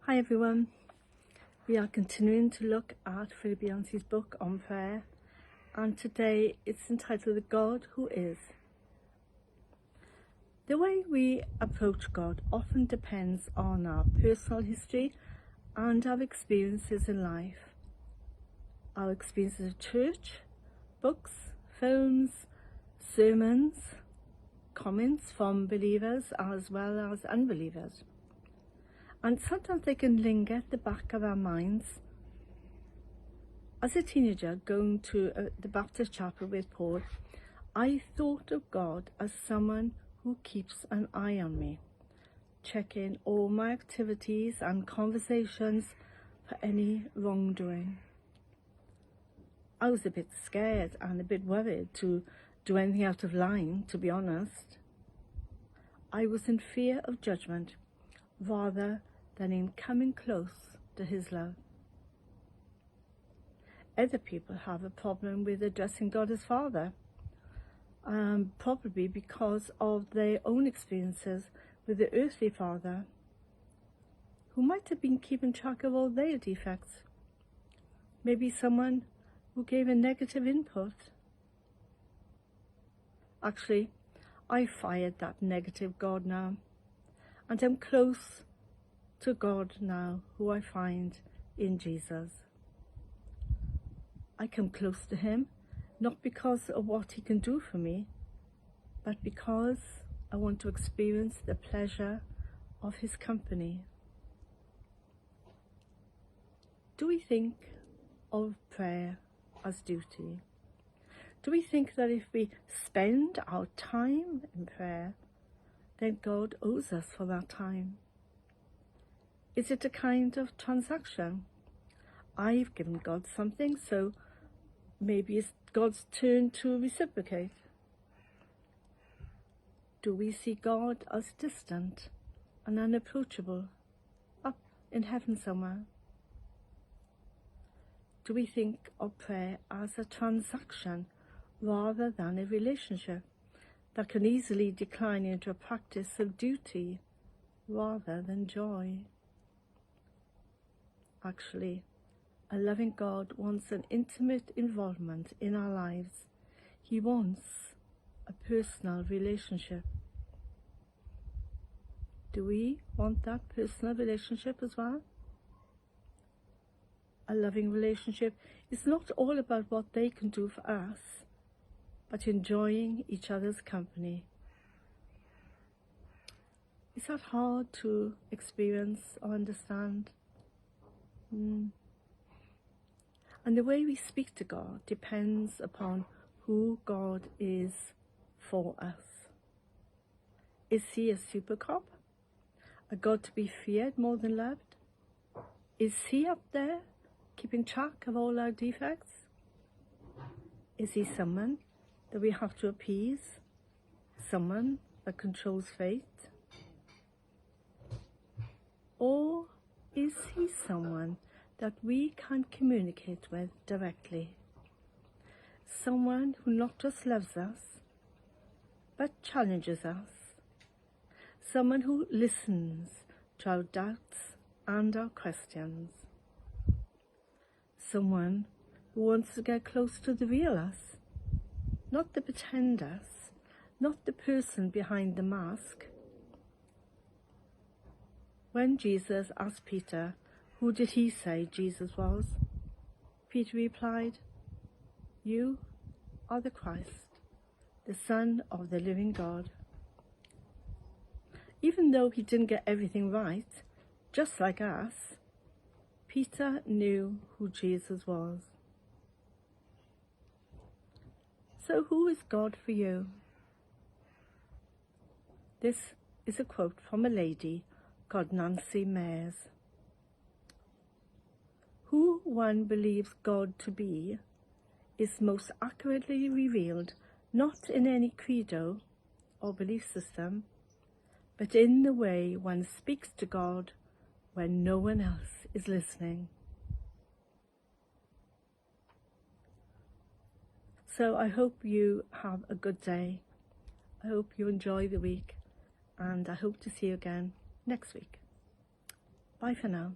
Hi everyone, we are continuing to look at Philippians' book on prayer, and today it's entitled The God Who Is. The way we approach God often depends on our personal history and our experiences in life. Our experiences of church, books, films, sermons, comments from believers as well as unbelievers. And sometimes they can linger at the back of our minds. As a teenager going to the Baptist chapel with Paul, I thought of God as someone who keeps an eye on me, checking all my activities and conversations for any wrongdoing. I was a bit scared and a bit worried to do anything out of line, to be honest. I was in fear of judgment rather than in coming close to his love. Other people have a problem with addressing God as Father, probably because of their own experiences with the earthly father, who might have been keeping track of all their defects. Maybe someone who gave a negative input. Actually, I fired that negative God now, and I'm close to God now, who I find in Jesus. I come close to him, not because of what he can do for me, but because I want to experience the pleasure of his company. Do we think of prayer as duty? Do we think that if we spend our time in prayer, then God owes us for that time? Is it a kind of transaction? I've given God something, so maybe it's God's turn to reciprocate. Do we see God as distant and unapproachable, up in heaven somewhere? Do we think of prayer as a transaction rather than a relationship that can easily decline into a practice of duty rather than joy? Actually, a loving God wants an intimate involvement in our lives. He wants a personal relationship. Do we want that personal relationship as well? A loving relationship is not all about what they can do for us, but enjoying each other's company. Is that hard to experience or understand? And the way we speak to God depends upon who God is for us. Is he a super cop? A God to be feared more than loved? Is he up there keeping track of all our defects? Is he someone that we have to appease? Someone that controls fate? Or is he someone that we can communicate with directly? Someone who not just loves us, but challenges us. Someone who listens to our doubts and our questions. Someone who wants to get close to the real us, not the pretend us, not the person behind the mask. When Jesus asked Peter, who did he say Jesus was? Peter replied, "You are the Christ, the Son of the living God." Even though he didn't get everything right, just like us, Peter knew who Jesus was. So who is God for you? This is a quote from a lady called Nancy Mears. Who one believes God to be is most accurately revealed not in any credo or belief system, but in the way one speaks to God when no one else is listening. So I hope you have a good day. I hope you enjoy the week, and I hope to see you again next week. Bye for now.